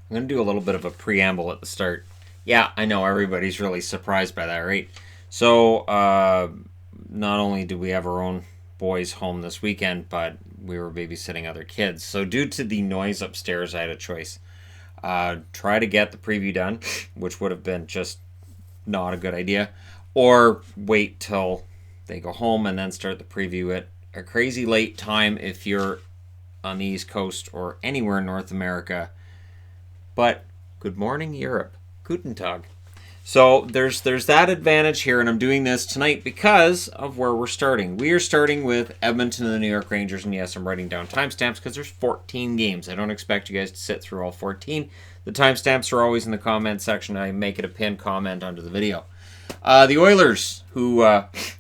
I'm going to do a little bit of a preamble at the start. Yeah, I know everybody's really surprised by that, right? So, not only do we have our own boys home this weekend, but we were babysitting other kids. So, due to the noise upstairs, I had a choice. Try to get the preview done, which would have been just not a good idea, or wait till they go home and then start the preview at a crazy late time if you're on the East Coast or anywhere in North America. But good morning, Europe. Guten Tag. So there's that advantage here, and I'm doing this tonight because of where we're starting. We are starting with Edmonton and the New York Rangers, and yes, I'm writing down timestamps because there's 14 games. I don't expect you guys to sit through all 14. The timestamps are always in the comment section. I make it a pinned comment under the video. The Oilers, who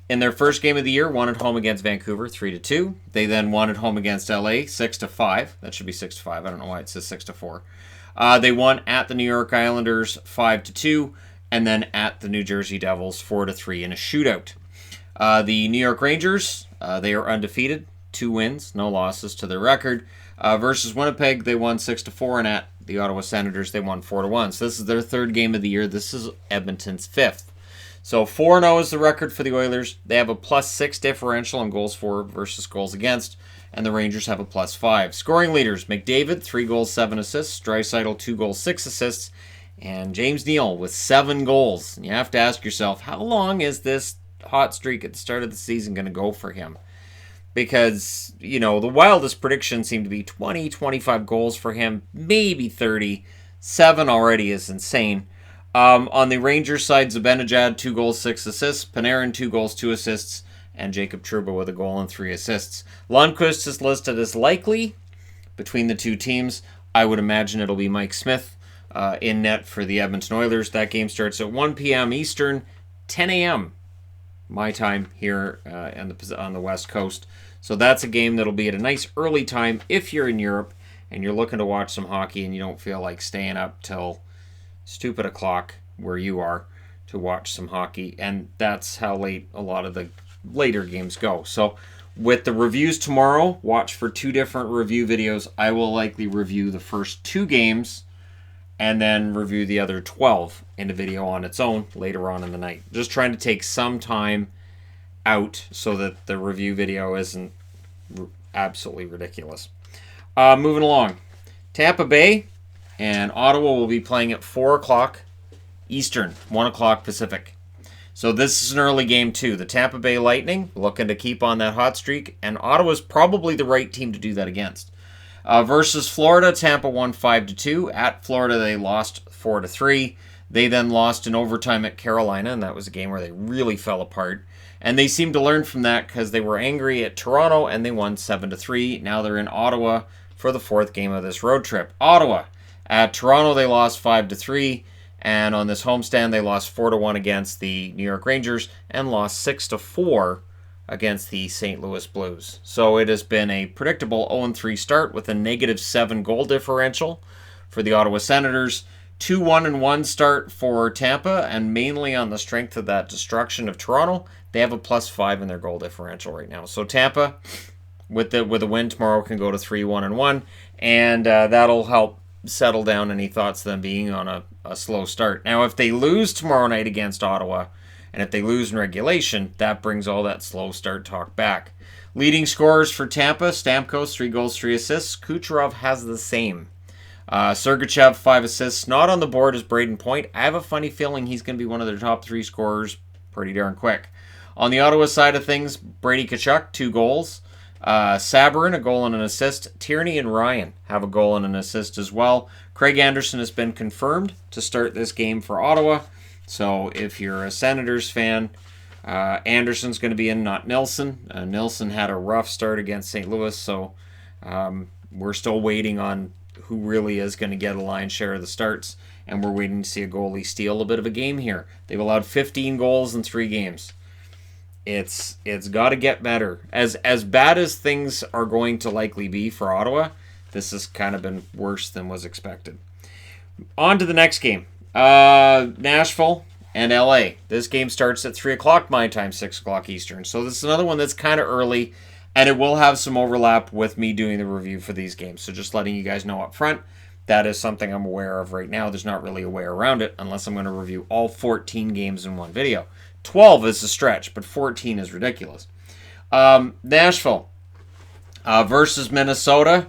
in their first game of the year won at home against Vancouver 3-2. They then won at home against LA 6-5. That should be 6-5. I don't know why it says 6-4. They won at the New York Islanders 5-2, and then at the New Jersey Devils 4-3 in a shootout. The New York Rangers, they are undefeated, 2 wins, no losses to their record. Versus Winnipeg, they won 6-4, and at the Ottawa Senators, they won 4-1. So this is their third game of the year. This is Edmonton's fifth. So 4-0 is the record for the Oilers. They have a +6 differential in goals for versus goals against, and the Rangers have a +5. Scoring leaders, McDavid, 3 goals, 7 assists. Draisaitl, 2 goals, 6 assists. And James Neal with 7 goals. And you have to ask yourself, how long is this hot streak at the start of the season going to go for him? Because, the wildest predictions seem to be 20, 25 goals for him, maybe 30. 7 already is insane. On the Rangers side, Zibanejad, 2 goals, 6 assists. Panarin, 2 goals, 2 assists. And Jacob Trouba with a goal and 3 assists. Lundqvist is listed as likely between the two teams. I would imagine it'll be Mike Smith in net for the Edmonton Oilers. That game starts at 1 p.m. Eastern, 10 a.m. my time here on the West Coast. So that's a game that'll be at a nice early time if you're in Europe and you're looking to watch some hockey and you don't feel like staying up till stupid o'clock where you are to watch some hockey. And that's how late a lot of the later games go. So with the reviews tomorrow, watch for 2 different review videos. I will likely review the first 2 games and then review the other 12 in a video on its own later on in the night. Just trying to take some time out so that the review video isn't absolutely ridiculous. Moving along. Tampa Bay and Ottawa will be playing at 4 o'clock Eastern, 1 o'clock Pacific. So this is an early game too. The Tampa Bay Lightning looking to keep on that hot streak, and Ottawa's probably the right team to do that against. Versus Florida, Tampa won 5-2. At Florida, they lost 4-3. They then lost in overtime at Carolina, and that was a game where they really fell apart. And they seemed to learn from that because they were angry at Toronto, and they won 7-3. Now they're in Ottawa for the 4th game of this road trip. Ottawa. At Toronto, they lost 5-3. And on this homestand, they lost 4-1 against the New York Rangers and lost 6-4 against the St. Louis Blues. So it has been a predictable 0-3 start with a -7 goal differential for the Ottawa Senators. 2-1-1 start for Tampa, and mainly on the strength of that destruction of Toronto, they have a +5 in their goal differential right now. So Tampa, with a win tomorrow, can go to 3-1-1, and that'll help settle down any thoughts of them being on a slow start. Now, if they lose tomorrow night against Ottawa, and if they lose in regulation, that brings all that slow start talk back. Leading scorers for Tampa, Stamkos, 3 goals, 3 assists. Kucherov has the same. Sergachev, 5 assists. Not on the board is Braden Point. I have a funny feeling he's going to be one of their top 3 scorers pretty darn quick. On the Ottawa side of things, Brady Tkachuk, 2 goals. Sabrin, a goal and an assist. Tierney and Ryan have a goal and an assist as well. Craig Anderson has been confirmed to start this game for Ottawa. So if you're a Senators fan, Anderson's going to be in, not Nilsson. Nilsson had a rough start against St. Louis, so we're still waiting on who really is going to get a lion's share of the starts, and we're waiting to see a goalie steal a bit of a game here. They've allowed 15 goals in 3 games. It's got to get better. As bad as things are going to likely be for Ottawa, this has kind of been worse than was expected. On to the next game. Nashville and LA. This game starts at 3 o'clock my time, 6 o'clock Eastern. So this is another one that's kind of early, and it will have some overlap with me doing the review for these games. So just letting you guys know up front, That is something I'm aware of right now. There's not really a way around it unless I'm going to review all 14 games in one video. 12 is a stretch, but 14 is ridiculous. Nashville versus Minnesota.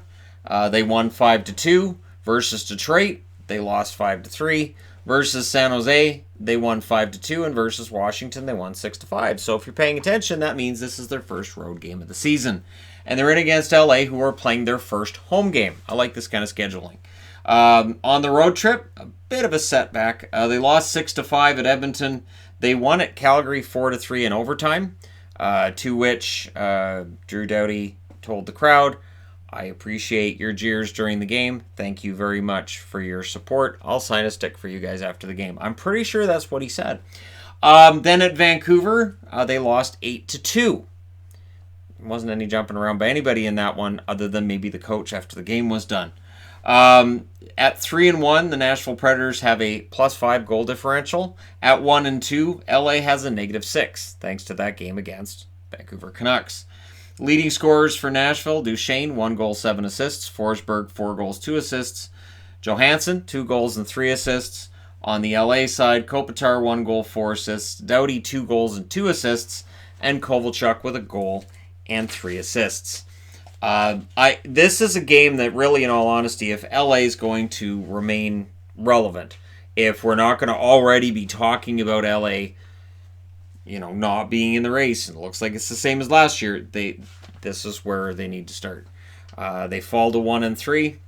They won 5-2. Versus Detroit, they lost 5-3. Versus San Jose, they won 5-2. And versus Washington, they won 6-5. So if you're paying attention, that means this is their first road game of the season. And they're in against LA, who are playing their first home game. I like this kind of scheduling. On the road trip, a bit of a setback. They lost 6-5 at Edmonton. They won at Calgary 4-3 in overtime, to which Drew Doughty told the crowd, "I appreciate your jeers during the game. Thank you very much for your support. I'll sign a stick for you guys after the game." I'm pretty sure that's what he said. Then at Vancouver, they lost 8-2. There wasn't any jumping around by anybody in that one other than maybe the coach after the game was done. At 3-1, the Nashville Predators have a +5 goal differential. At 1-2, LA has a -6, thanks to that game against Vancouver Canucks. Leading scorers for Nashville: Duchesne, 1 goal, 7 assists. Forsberg, 4 goals, 2 assists. Johansson, 2 goals and 3 assists. On the LA side, Kopitar, 1 goal, 4 assists. Doughty, 2 goals and 2 assists. And Kovalchuk with a goal and 3 assists. This is a game that really, in all honesty, if LA is going to remain relevant, if we're not going to already be talking about LA, not being in the race, and it looks like it's the same as last year, this is where they need to start. They fall to 1-3,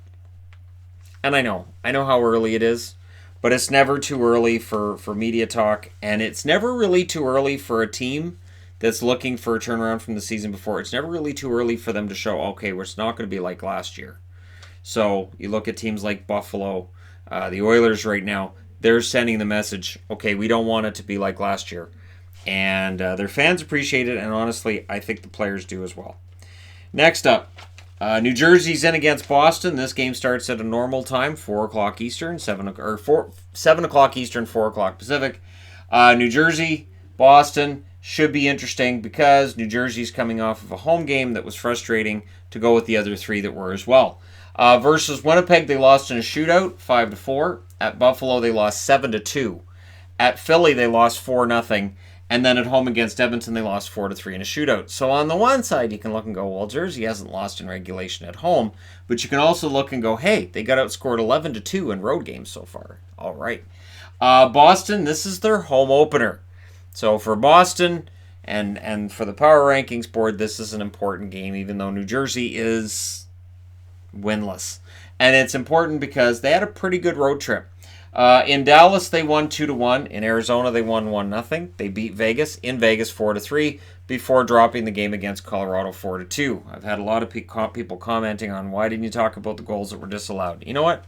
and I know how early it is, but it's never too early for media talk, and it's never really too early for a team that's looking for a turnaround from the season before. It's never really too early for them to show, okay, it's not going to be like last year. So you look at teams like Buffalo, the Oilers right now, they're sending the message, okay, we don't want it to be like last year. And their fans appreciate it, and honestly, I think the players do as well. Next up, New Jersey's in against Boston. This game starts at a normal time, 4 o'clock Eastern, 7 o'clock Eastern, 4 o'clock Pacific. New Jersey, Boston should be interesting because New Jersey's coming off of a home game that was frustrating to go with the other 3 that were as well. Versus Winnipeg, they lost in a shootout, 5-4. At Buffalo, they lost 7-2. At Philly, they lost 4-0. And then at home against Edmonton, they lost 4-3 in a shootout. So on the one side, you can look and go, well, Jersey hasn't lost in regulation at home. But you can also look and go, hey, they got outscored 11-2 in road games so far. All right. Boston, this is their home opener. So for Boston and for the Power Rankings board, this is an important game, even though New Jersey is winless. And it's important because they had a pretty good road trip. In Dallas, they won 2-1. In Arizona, they won 1-0. They beat Vegas in Vegas 4-3 before dropping the game against Colorado 4-2. I've had a lot of people commenting on why didn't you talk about the goals that were disallowed. You know what?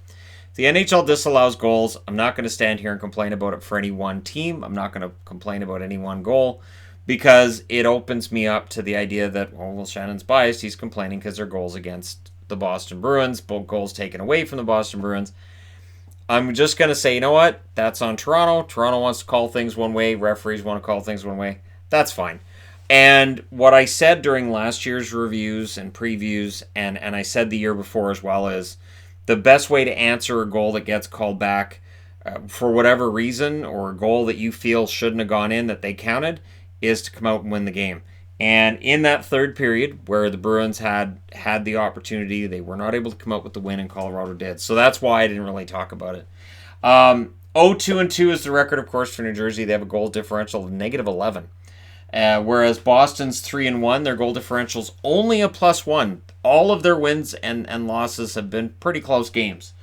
If the NHL disallows goals, I'm not going to stand here and complain about it for any one team. I'm not going to complain about any one goal because it opens me up to the idea that, well, Shannon's biased. He's complaining because they're goals against the Boston Bruins, both goals taken away from the Boston Bruins. I'm just going to say, you know what? That's on Toronto. Toronto wants to call things one way. Referees want to call things one way. That's fine. And what I said during last year's reviews and previews, and I said the year before as well, is the best way to answer a goal that gets called back for whatever reason, or a goal that you feel shouldn't have gone in that they counted, is to come out and win the game. And in that third period, where the Bruins had the opportunity, they were not able to come out with the win, and Colorado did. So that's why I didn't really talk about it. 0-2-2 is the record, of course, for New Jersey. They have a goal differential of -11. Whereas Boston's 3-1, their goal differential's only a +1. All of their wins and losses have been pretty close games.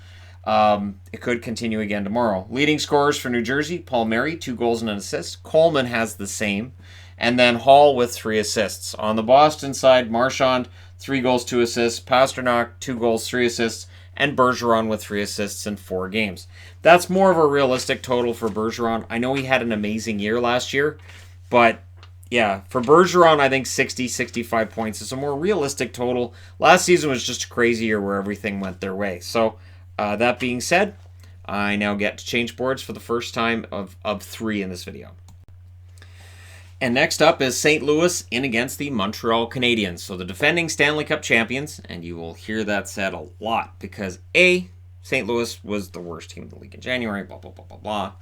It could continue again tomorrow. Leading scorers for New Jersey: Palmieri, 2 goals and an assist. Coleman has the same. And then Hall with 3 assists. On the Boston side, Marchand, 3 goals, 2 assists. Pasternak, 2 goals, 3 assists. And Bergeron with 3 assists in 4 games. That's more of a realistic total for Bergeron. I know he had an amazing year last year, but yeah, for Bergeron, I think 60, 65 points is a more realistic total. Last season was just a crazy year where everything went their way. So that being said, I now get to change boards for the first time of 3 in this video. And next up is St. Louis in against the Montreal Canadiens. So the defending Stanley Cup champions, and you will hear that said a lot because A, St. Louis was the worst team in the league in January, blah, blah, blah, blah, blah.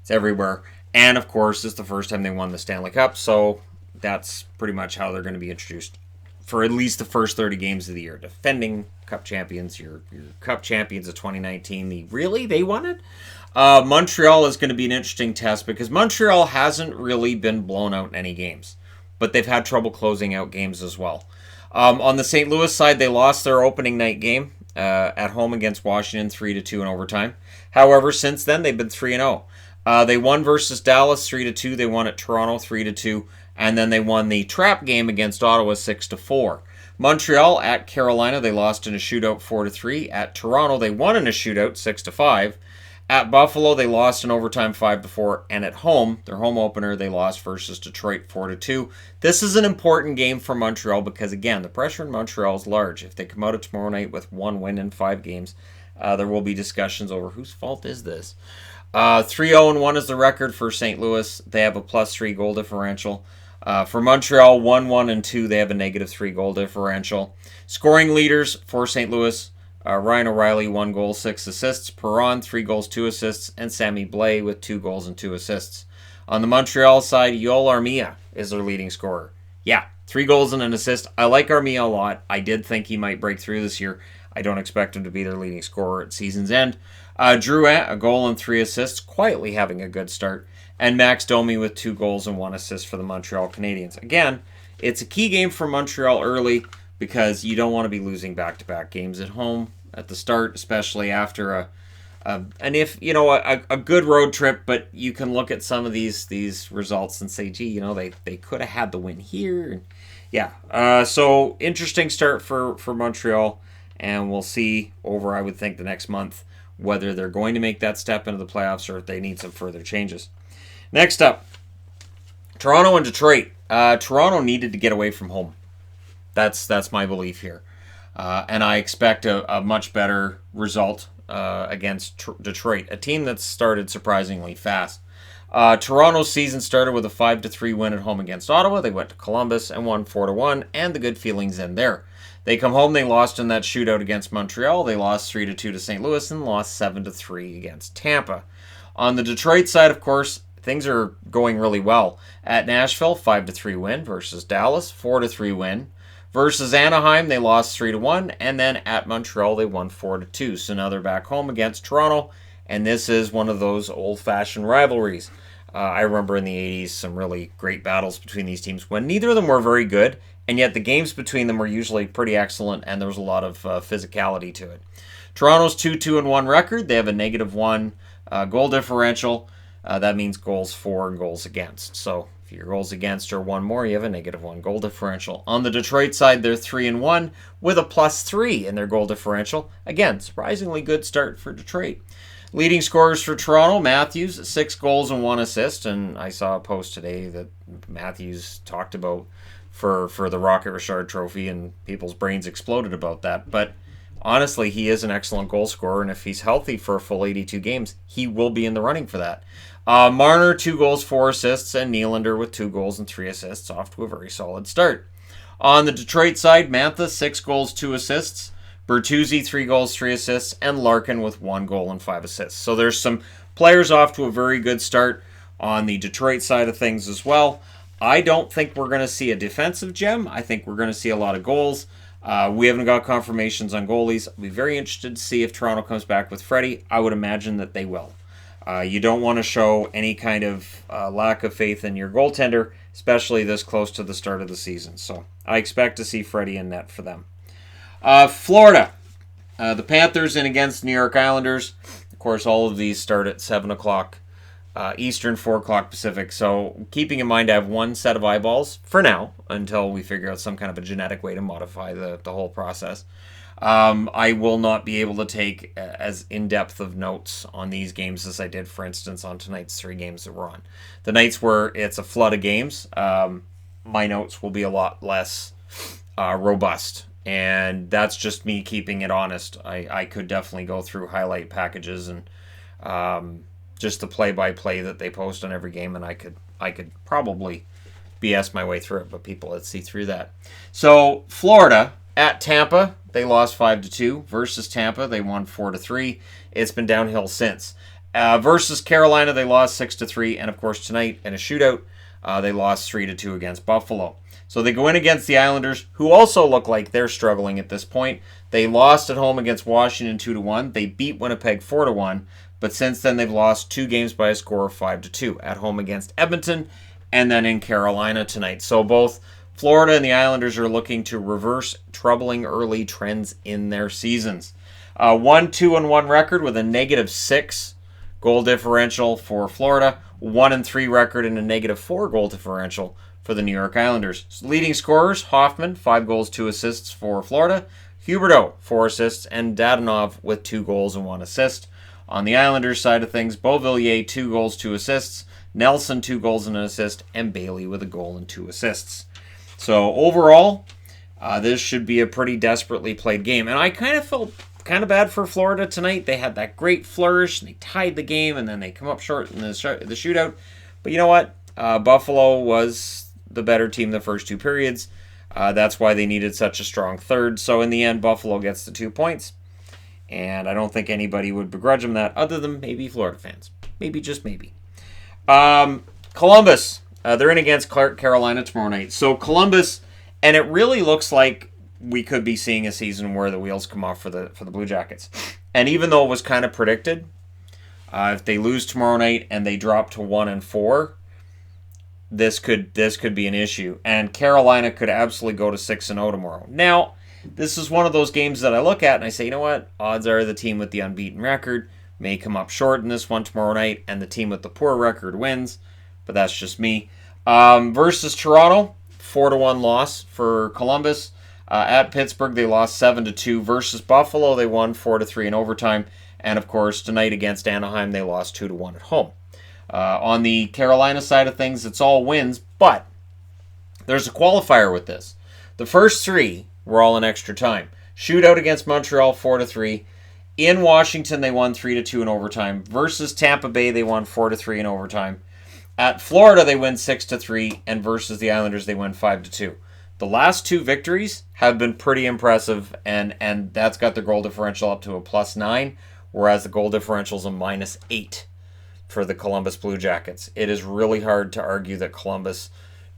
It's everywhere. And, of course, it's the first time they won the Stanley Cup, so that's pretty much how they're going to be introduced for at least the first 30 games of the year. Defending Cup champions, your Cup champions of 2019. Really? They won it? Montreal is going to be an interesting test because Montreal hasn't really been blown out in any games, but they've had trouble closing out games as well. On the St. Louis side, they lost their opening night game at home against Washington 3-2 in overtime. However, since then, they've been 3-0. They won versus Dallas 3-2. They won at Toronto 3-2. And then they won the trap game against Ottawa 6-4. Montreal at Carolina, they lost in a shootout 4-3. At Toronto, they won in a shootout 6-5. At Buffalo, they lost in overtime 5-4. And at home, their home opener, they lost versus Detroit 4-2. This is an important game for Montreal because, again, the pressure in Montreal is large. If they come out of tomorrow night with 1 win in 5 games, there will be discussions over whose fault is this. 3-0-1 is the record for St. Louis. They have a +3 goal differential. For Montreal, 1-1-2, they have a -3 goal differential. Scoring leaders for St. Louis, Ryan O'Reilly, 1 goal, 6 assists. Perron, 3 goals, 2 assists. And Sammy Blais with 2 goals and 2 assists. On the Montreal side, Yoel Armia is their leading scorer. Yeah, 3 goals and an assist. I like Armia a lot. I did think he might break through this year. I don't expect him to be their leading scorer at season's end. Drouin, a goal and 3 assists, quietly having a good start. And Max Domi with 2 goals and 1 assist for the Montreal Canadiens. Again, it's a key game for Montreal early because you don't want to be losing back-to-back games at home at the start, especially after a good road trip. But you can look at some of these results and say, gee, they could have had the win here. And yeah, so interesting start for Montreal, and we'll see over, I would think, the next month whether they're going to make that step into the playoffs or if they need some further changes. Next up, Toronto and Detroit. Toronto needed to get away from home. That's my belief here. And I expect a much better result against Detroit, a team that's started surprisingly fast. Toronto's season started with a 5-3 win at home against Ottawa. They went to Columbus and won 4-1, and the good feelings end there. They come home, they lost in that shootout against Montreal. They lost 3-2 to St. Louis and lost 7-3 against Tampa. On the Detroit side, of course, things are going really well. At Nashville, 5-3 win versus Dallas, 4-3 win. Versus Anaheim, they lost 3-1, and then at Montreal, they won 4-2. So now they're back home against Toronto, and this is one of those old-fashioned rivalries. I remember in the 80s some really great battles between these teams when neither of them were very good, and yet the games between them were usually pretty excellent, and there was a lot of physicality to it. Toronto's 2-2-1 record. They have a -1 goal differential. That means goals for and goals against. So if your goals against are 1 more, you have a -1 goal differential. On the Detroit side, they're 3-1 with a +3 in their goal differential. Again, surprisingly good start for Detroit. Leading scorers for Toronto, Matthews, 6 goals and 1 assist. And I saw a post today that Matthews talked about for the Rocket Richard Trophy, and people's brains exploded about that. But honestly, he is an excellent goal scorer, and if he's healthy for a full 82 games, he will be in the running for that. Marner, 2 goals, 4 assists, and Nylander with 2 goals and 3 assists, off to a very solid start. On the Detroit side, Mantha, 6 goals, 2 assists. Bertuzzi, 3 goals, 3 assists, and Larkin with 1 goal and 5 assists. So there's some players off to a very good start on the Detroit side of things as well. I don't think we're going to see a defensive gem. I think we're going to see a lot of goals. We haven't got confirmations on goalies. I'll be very interested to see if Toronto comes back with Freddie. I would imagine that they will. You don't want to show any kind of lack of faith in your goaltender, especially this close to the start of the season. So I expect to see Freddie in net for them. Florida. The Panthers in against New York Islanders. Of course, all of these start at 7 o'clock Eastern, 4 o'clock Pacific. So keeping in mind I have 1 set of eyeballs for now until we figure out some kind of a genetic way to modify the whole process. I will not be able to take as in-depth of notes on these games as I did, for instance, on tonight's 3 games that we're on. The nights where it's a flood of games, my notes will be a lot less robust. And that's just me keeping it honest. I could definitely go through highlight packages and just the play-by-play that they post on every game, and I could probably BS my way through it, but people, let's see through that. So Florida, At Tampa, they lost 5-2. Versus Tampa, they won 4-3. It's been downhill since. Versus Carolina, they lost 6-3. And of course, tonight in a shootout, they lost 3-2 against Buffalo. So they go in against the Islanders, who also look like they're struggling at this point. They lost at home against Washington 2-1. They beat Winnipeg 4-1. But since then, they've lost 2 games by a score of 5-2. At home against Edmonton, and then in Carolina tonight. So both Florida and the Islanders are looking to reverse troubling early trends in their seasons. 1-2-1 record with a -6 goal differential for Florida. 1-3 record and a -4 goal differential for the New York Islanders. Leading scorers, Hoffman, 5 goals, 2 assists for Florida. Huberdeau, 4 assists, and Dadonov with 2 goals and 1 assist. On the Islanders side of things, Beauvillier, 2 goals, 2 assists. Nelson, 2 goals and an assist. And Bailey with a goal and 2 assists. So overall, this should be a pretty desperately played game. And I kind of felt kind of bad for Florida tonight. They had that great flourish, and they tied the game, and then they come up short in the shootout. But you know what? Buffalo was the better team the first 2 periods. That's why they needed such a strong third. So in the end, Buffalo gets the 2 points. And I don't think anybody would begrudge them that, other than maybe Florida fans. Maybe, just maybe. Columbus. They're in against Carolina tomorrow night. So Columbus, and it really looks like we could be seeing a season where the wheels come off for the Blue Jackets. And even though it was kind of predicted, if they lose tomorrow night and they drop to 1-4, this could be an issue. And Carolina could absolutely go to 6-0 tomorrow. Now, this is one of those games that I look at and I say, you know what? Odds are the team with the unbeaten record may come up short in this one tomorrow night, and the team with the poor record wins. But that's just me. Versus Toronto, 4-1 loss for Columbus. At Pittsburgh, they lost 7-2. Versus Buffalo, they won 4-3 in overtime. And of course, tonight against Anaheim, they lost 2-1 at home. On the Carolina side of things, it's all wins, but there's a qualifier with this. The first 3 were all in extra time. Shootout against Montreal, 4-3. In Washington, they won 3-2 in overtime. Versus Tampa Bay, they won 4-3 in overtime. At Florida, they win 6-3, and versus the Islanders, they win 5-2. The last 2 victories have been pretty impressive, and that's got their goal differential up to a +9, whereas the goal differential is a -8 for the Columbus Blue Jackets. It is really hard to argue that Columbus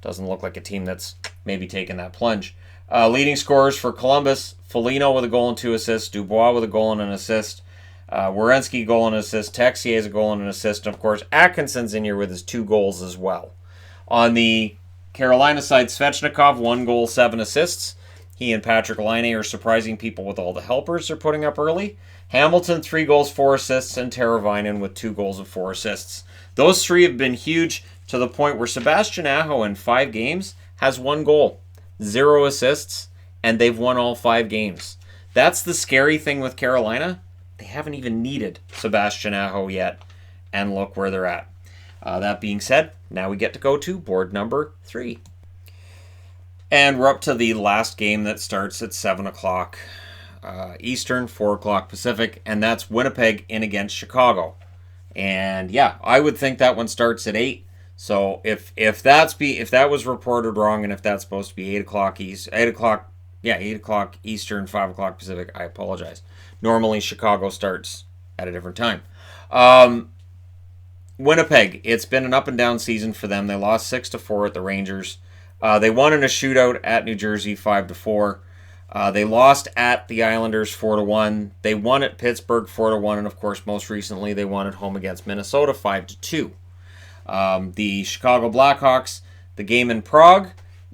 doesn't look like a team that's maybe taken that plunge. Leading scorers for Columbus, Foligno with a goal and 2 assists, Dubois with a goal and an assist, Werenski goal and assist, Texier's a goal and an assist, and of course Atkinson's in here with his 2 goals as well. On the Carolina side, Svechnikov, 1 goal, 7 assists. He and Patrick Laine are surprising people with all the helpers they're putting up early. Hamilton, 3 goals, 4 assists, and Teravainen with 2 goals and 4 assists. Those 3 have been huge to the point where Sebastian Aho in 5 games has 1 goal, 0 assists, and they've won all 5 games. That's the scary thing with Carolina. They haven't even needed Sebastian Aho yet, and look where they're at. That being said, now we get to go to board number 3. And we're up to the last game that starts at 7 o'clock Eastern, 4 o'clock Pacific, and that's Winnipeg in against Chicago. And yeah, I would think that one starts at 8. So if that was reported wrong, and if that's supposed to be 8 o'clock Eastern, 5 o'clock Pacific, I apologize. Normally Chicago starts at a different time. Winnipeg, it's been an up and down season for them. They lost 6-4 at the Rangers. They won in a shootout at New Jersey 5-4. They lost at the Islanders 4-1. They won at Pittsburgh 4-1, and of course, most recently, they won at home against Minnesota 5-2. The Chicago Blackhawks, the game in Prague,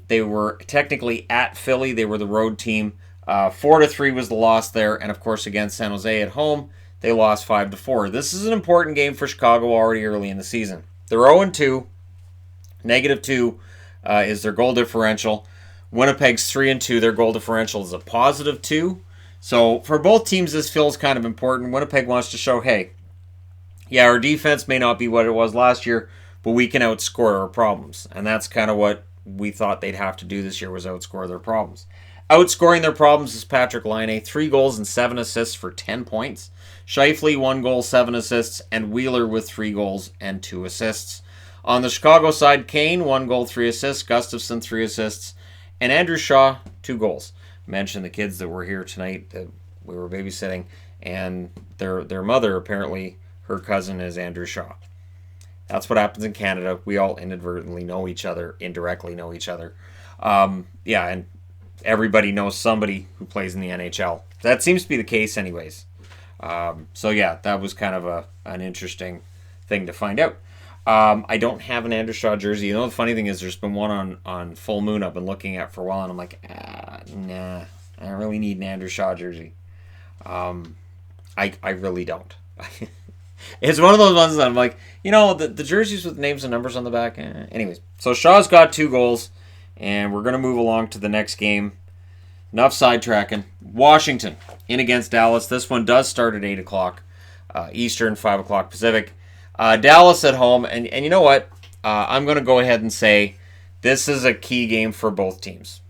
they were technically at Philly. They were the road team. 4-3 was the loss there, and of course, against San Jose at home, they lost 5-4. This is an important game for Chicago already early in the season. They're 0-2. -2 is their goal differential. Winnipeg's 3-2. Their goal differential is a +2. So for both teams, this feels kind of important. Winnipeg wants to show, hey, yeah, our defense may not be what it was last year, but we can outscore our problems. And that's kind of what we thought they'd have to do this year, was outscore their problems. Outscoring their problems is Patrick Laine, 3 goals and 7 assists for 10 points. Scheifele, 1 goal, 7 assists, and Wheeler with 3 goals and 2 assists. On the Chicago side, Kane, 1 goal, 3 assists, Gustafsson, 3 assists, and Andrew Shaw, 2 goals. mention the kids that were here tonight that we were babysitting, and their mother, apparently her cousin is Andrew Shaw. That's what happens in Canada. We all inadvertently know each other, indirectly know each other. Yeah, and everybody knows somebody who plays in the NHL. That seems to be the case anyways. So yeah, that was kind of an interesting thing to find out. I don't have an Andrew Shaw jersey. You know, the funny thing is there's been one on Full Moon I've been looking at for a while, and I'm like, nah, I don't really need an Andrew Shaw jersey. I really don't. It's one of those ones that I'm like, you know, the jerseys with names and numbers on the back. Anyways, so Shaw's got 2 goals, and we're going to move along to the next game. Enough sidetracking. Washington in against Dallas. This one does start at 8 o'clock Eastern, 5 o'clock Pacific. Dallas at home, and you know what? I'm going to go ahead and say this is a key game for both teams.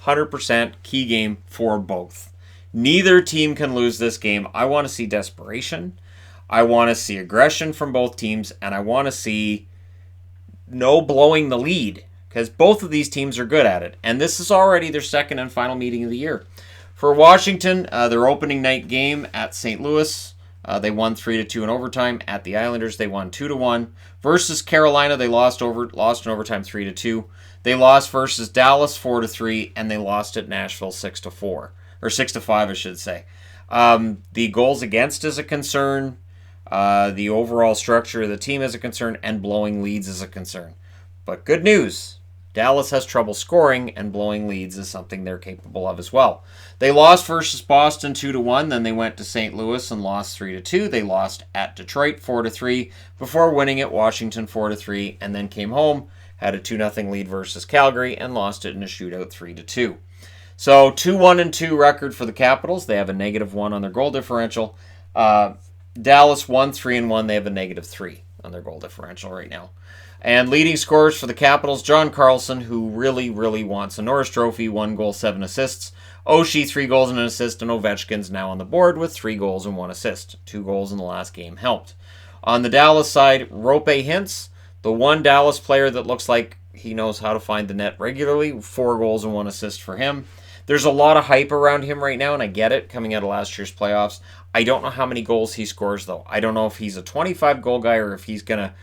100% key game for both. Neither team can lose this game. I want to see desperation. I want to see aggression from both teams, and I want to see no blowing the lead, because both of these teams are good at it. And this is already their second and final meeting of the year. For Washington, their opening night game at St. Louis, they won 3-2 in overtime. At the Islanders, they won 2-1. Versus Carolina, they lost in overtime 3-2. They lost versus Dallas 4-3, and they lost at Nashville 6-4, or 6-5, I should say. The goals against is a concern. The overall structure of the team is a concern, and blowing leads is a concern. But good news, Dallas has trouble scoring, and blowing leads is something they're capable of as well. They lost versus Boston 2-1, then they went to St. Louis and lost 3-2. They lost at Detroit 4-3 before winning at Washington 4-3, and then came home, had a 2-0 lead versus Calgary, and lost it in a shootout 3-2. So 2-1-2 record for the Capitals. They have a -1 on their goal differential. Dallas 1-3-1. They have a -3 on their goal differential right now. And leading scorers for the Capitals, John Carlson, who really, really wants a Norris Trophy, 1 goal, 7 assists. Oshie, 3 goals and an assist, and Ovechkin's now on the board with 3 goals and 1 assist. 2 goals in the last game helped. On the Dallas side, Rope Hintz, the one Dallas player that looks like he knows how to find the net regularly, 4 goals and 1 assist for him. There's a lot of hype around him right now, and I get it, coming out of last year's playoffs. I don't know how many goals he scores, though. I don't know if he's a 25-goal guy or if he's going to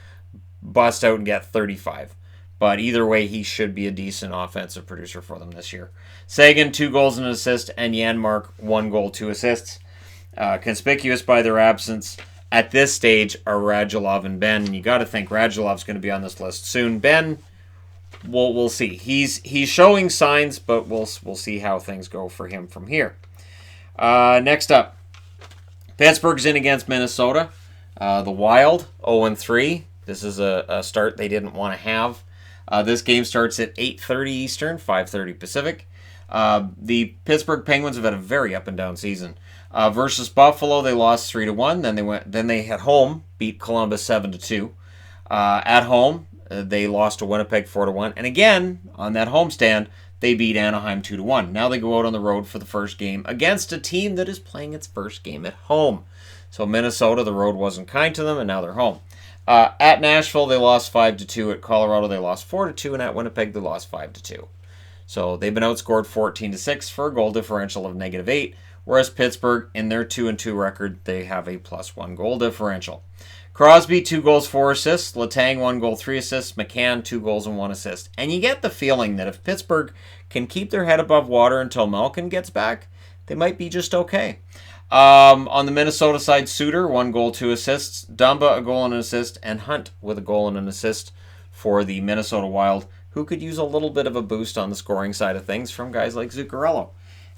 bust out and get 35. But either way, he should be a decent offensive producer for them this year. Sagan, 2 goals and an assist, and Janmark, 1 goal, 2 assists. Conspicuous by their absence at this stage are Radulov and Ben. And you got to think Radulov's going to be on this list soon. Ben, we'll see. He's showing signs, but we'll see how things go for him from here. Next up, Pittsburgh's in against Minnesota. The Wild, 0-3. This is a start they didn't want to have. This game starts at 8:30 Eastern, 5:30 Pacific. The Pittsburgh Penguins have had a very up and down season. Versus Buffalo, they lost 3-1. Then they at home beat Columbus 7-2. At home, they lost to Winnipeg 4-1. And again, on that homestand, they beat Anaheim 2-1. Now they go out on the road for the first game against a team that is playing its first game at home. So Minnesota, the road wasn't kind to them, and now they're home. At Nashville, they lost 5-2. At Colorado, they lost 4-2. And at Winnipeg, they lost 5-2. So they've been outscored 14-6 for a goal differential of -8. Whereas Pittsburgh, in their 2-2 record, they have a +1 goal differential. Crosby, 2 goals, 4 assists. Letang, 1 goal, 3 assists. McCann, 2 goals and 1 assist. And you get the feeling that if Pittsburgh can keep their head above water until Malkin gets back, they might be just okay. On the Minnesota side, Suter, 1 goal, 2 assists. Dumba, a goal and an assist. And Hunt with a goal and an assist for the Minnesota Wild, who could use a little bit of a boost on the scoring side of things from guys like Zuccarello.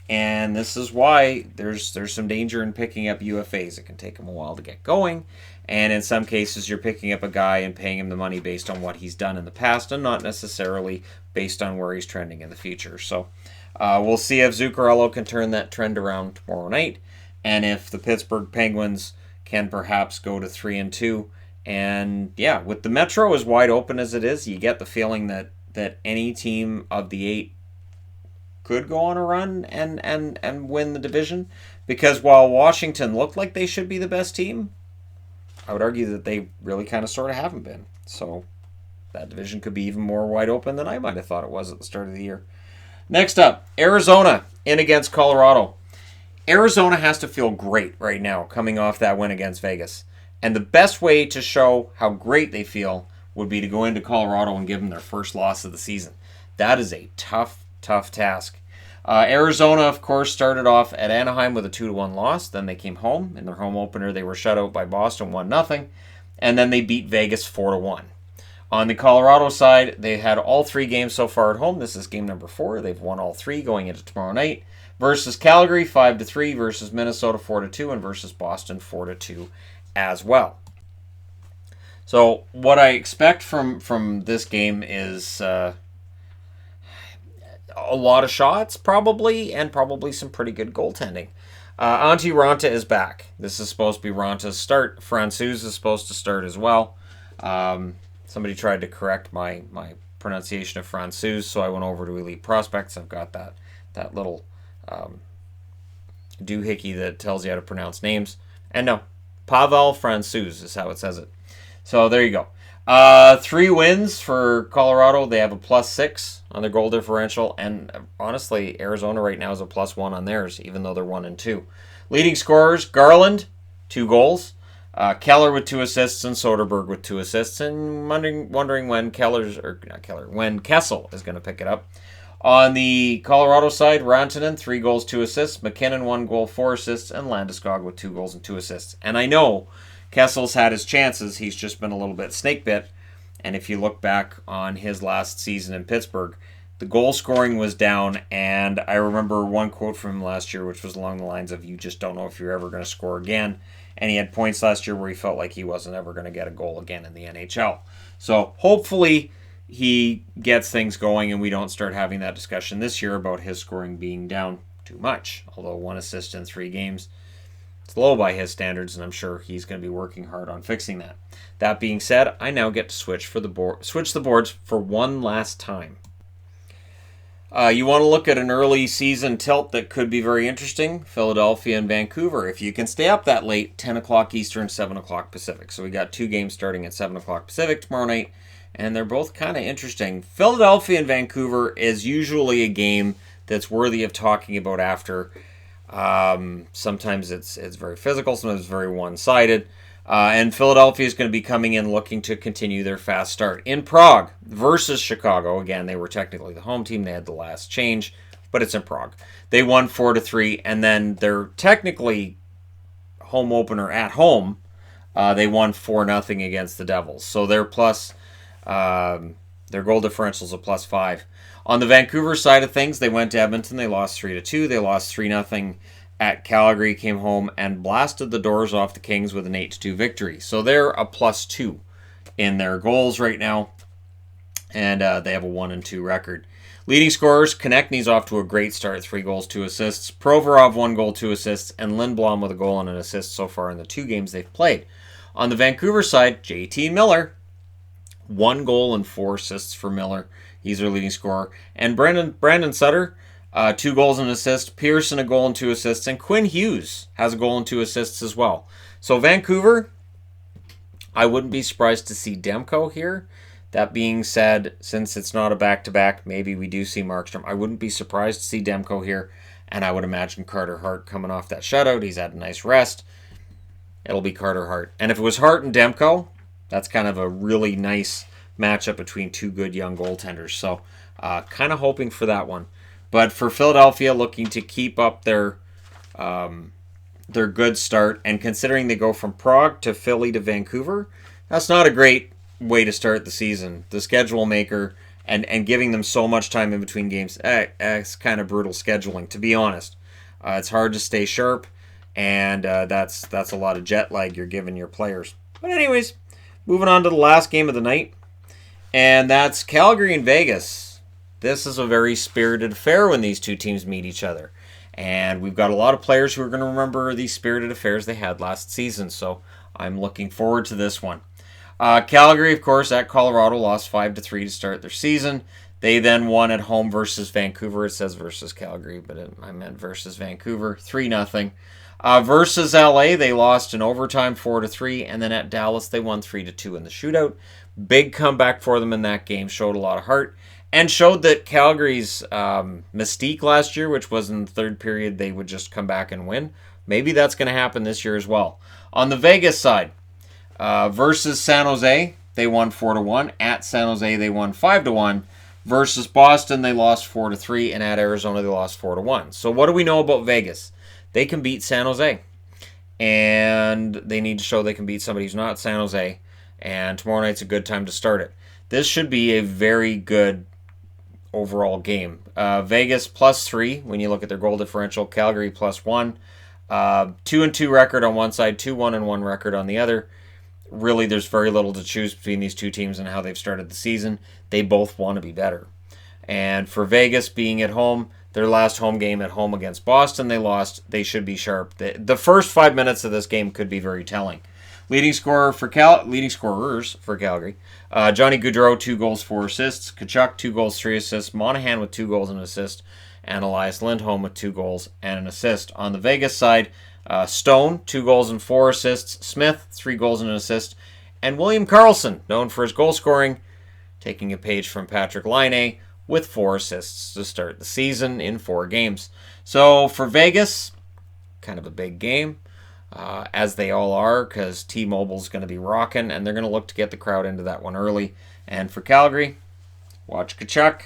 And this is why there's some danger in picking up UFAs. It can take them a while to get going. And in some cases, you're picking up a guy and paying him the money based on what he's done in the past and not necessarily based on where he's trending in the future. So we'll see if Zuccarello can turn that trend around tomorrow night, and if the Pittsburgh Penguins can perhaps go to 3-2. And yeah, with the Metro as wide open as it is, you get the feeling that any team of the 8 could go on a run and win the division. Because while Washington looked like they should be the best team, I would argue that they really kind of sort of haven't been. So that division could be even more wide open than I might have thought it was at the start of the year. Next up, Arizona in against Colorado. Arizona has to feel great right now coming off that win against Vegas. And the best way to show how great they feel would be to go into Colorado and give them their first loss of the season. That is a tough task. Arizona, of course, started off at Anaheim with a 2-1 loss. Then they came home. In their home opener, they were shut out by Boston 1-0. And then they beat Vegas 4-1. On the Colorado side, they had all 3 games so far at home. This is game number 4. They've won all 3 going into tomorrow night. Versus Calgary, 5-3. Versus Minnesota, 4-2. And versus Boston, 4-2 as well. So what I expect from this game is a lot of shots, probably, and probably some pretty good goaltending. Antti Raanta is back. This is supposed to be Ranta's start. Francouz is supposed to start as well. Somebody tried to correct my pronunciation of Francouz, so I went over to Elite Prospects. I've got that little doohickey that tells you how to pronounce names. And no, Pavel Francouz is how it says it. So there you go. 3 wins for Colorado. They have a +6 on their goal differential. And honestly, Arizona right now is a +1 on theirs, even though they're 1-2. Leading scorers, Garland, 2 goals. Keller with 2 assists and Soderberg with 2 assists. And wondering when when Kessel is going to pick it up. On the Colorado side, Rantanen, 3 goals, 2 assists. McKinnon, 1 goal, 4 assists. And Landeskog with 2 goals and 2 assists. And I know Kessel's had his chances. He's just been a little bit snake bit. And if you look back on his last season in Pittsburgh, the goal scoring was down. And I remember one quote from him last year, which was along the lines of, "You just don't know if you're ever going to score again." And he had points last year where he felt like he wasn't ever going to get a goal again in the NHL. So hopefully he gets things going and we don't start having that discussion this year about his scoring being down too much. Although 1 assist in 3 games, it's low by his standards, and I'm sure he's going to be working hard on fixing that. That being said, I now get to switch the boards for one last time. You want to look at an early season tilt that could be very interesting. Philadelphia and Vancouver. If you can stay up that late, 10 o'clock Eastern, 7 o'clock Pacific. So we got 2 games starting at 7 o'clock Pacific tomorrow night, and they're both kind of interesting. Philadelphia and Vancouver is usually a game that's worthy of talking about after. Sometimes it's very physical, sometimes it's very one-sided. And Philadelphia is going to be coming in looking to continue their fast start. In Prague versus Chicago, again, they were technically the home team. They had the last change, but it's in Prague. They won 4-3, and then their technically home opener at home, they won 4-0 against the Devils. So their goal differential is a +5. On the Vancouver side of things, they went to Edmonton. They lost 3-2. They lost 3-0 at Calgary, came home and blasted the doors off the Kings with an 8-2 victory. So they're a +2 in their goals right now, and they have a 1-2 record. Leading scorers, Konechny's off to a great start, 3 goals, 2 assists. Provorov, 1 goal, 2 assists, and Lindblom with a goal and an assist so far in the 2 games they've played. On the Vancouver side, JT Miller, 1 goal and 4 assists for Miller. He's their leading scorer. And Brandon Sutter, 2 goals and an assist. Pearson, a goal and 2 assists. And Quinn Hughes has a goal and 2 assists as well. So Vancouver, I wouldn't be surprised to see Demko here. That being said, since it's not a back-to-back, maybe we do see Markstrom. I wouldn't be surprised to see Demko here. And I would imagine Carter Hart coming off that shutout. He's had a nice rest. It'll be Carter Hart. And if it was Hart and Demko, that's kind of a really nice matchup between 2 good young goaltenders. So kind of hoping for that one. But for Philadelphia, looking to keep up their good start, and considering they go from Prague to Philly to Vancouver, that's not a great way to start the season. The schedule maker and giving them so much time in between games, it's kind of brutal scheduling, to be honest. It's hard to stay sharp, and that's a lot of jet lag you're giving your players. But anyways, moving on to the last game of the night, and that's Calgary and Vegas. This is a very spirited affair when these two teams meet each other. And we've got a lot of players who are going to remember these spirited affairs they had last season. So I'm looking forward to this one. Calgary, of course, at Colorado, lost 5-3 to start their season. They then won at home versus Vancouver. It says versus Calgary, but I meant versus Vancouver. 3-0. Versus LA, they lost in overtime 4-3. And then at Dallas, they won 3-2 in the shootout. Big comeback for them in that game. Showed a lot of heart. and showed that Calgary's mystique last year, which was in the third period, they would just come back and win. Maybe that's going to happen this year as well. On the Vegas side, versus San Jose, they won 4-1. At San Jose, they won 5-1. Versus Boston, they lost 4-3, and at Arizona, they lost 4-1. So what do we know about Vegas? They can beat San Jose, and they need to show they can beat somebody who's not San Jose. And tomorrow night's a good time to start it. This should be a very good overall game. Vegas +3 when you look at their goal differential. Calgary +1. 2-2 record on one side, 2-1-1 record on the other. Really, there's very little to choose between these two teams and how they've started the season. They both want to be better. And for Vegas being at home, their last home game at home against Boston, they lost. They should be sharp. The first 5 minutes of this game could be very telling. Leading scorers for Calgary. Johnny Gaudreau, 2 goals, 4 assists. Tkachuk, 2 goals, 3 assists. Monahan with 2 goals and an assist. And Elias Lindholm with 2 goals and an assist. On the Vegas side, Stone, 2 goals and 4 assists. Smith, 3 goals and an assist. And William Karlsson, known for his goal scoring, taking a page from Patrick Laine, with 4 assists to start the season in 4 games. So for Vegas, kind of a big game, as they all are, because T-Mobile's going to be rocking, and they're going to look to get the crowd into that one early. And for Calgary, watch Tkachuk.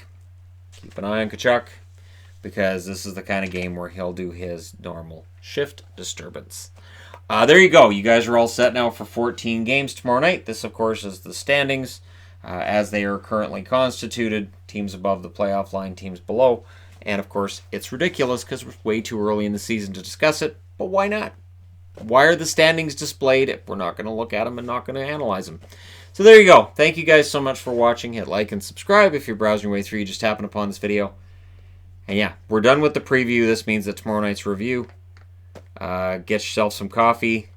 Keep an eye on Tkachuk, because this is the kind of game where he'll do his normal shift disturbance. There you go. You guys are all set now for 14 games tomorrow night. This, of course, is the standings as they are currently constituted. Teams above the playoff line, teams below. And, of course, it's ridiculous because it's way too early in the season to discuss it. But why not? Why are the standings displayed if we're not going to look at them and not going to analyze them? So there you go. Thank you guys so much for watching. Hit like and subscribe if you're browsing your way through. You just happen upon this video. And yeah, we're done with the preview. This means that tomorrow night's review. Get yourself some coffee,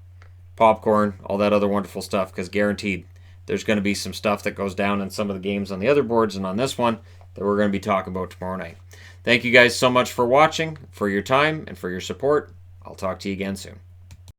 popcorn, all that other wonderful stuff, because guaranteed there's going to be some stuff that goes down in some of the games on the other boards and on this one that we're going to be talking about tomorrow night. Thank you guys so much for watching, for your time, and for your support. I'll talk to you again soon.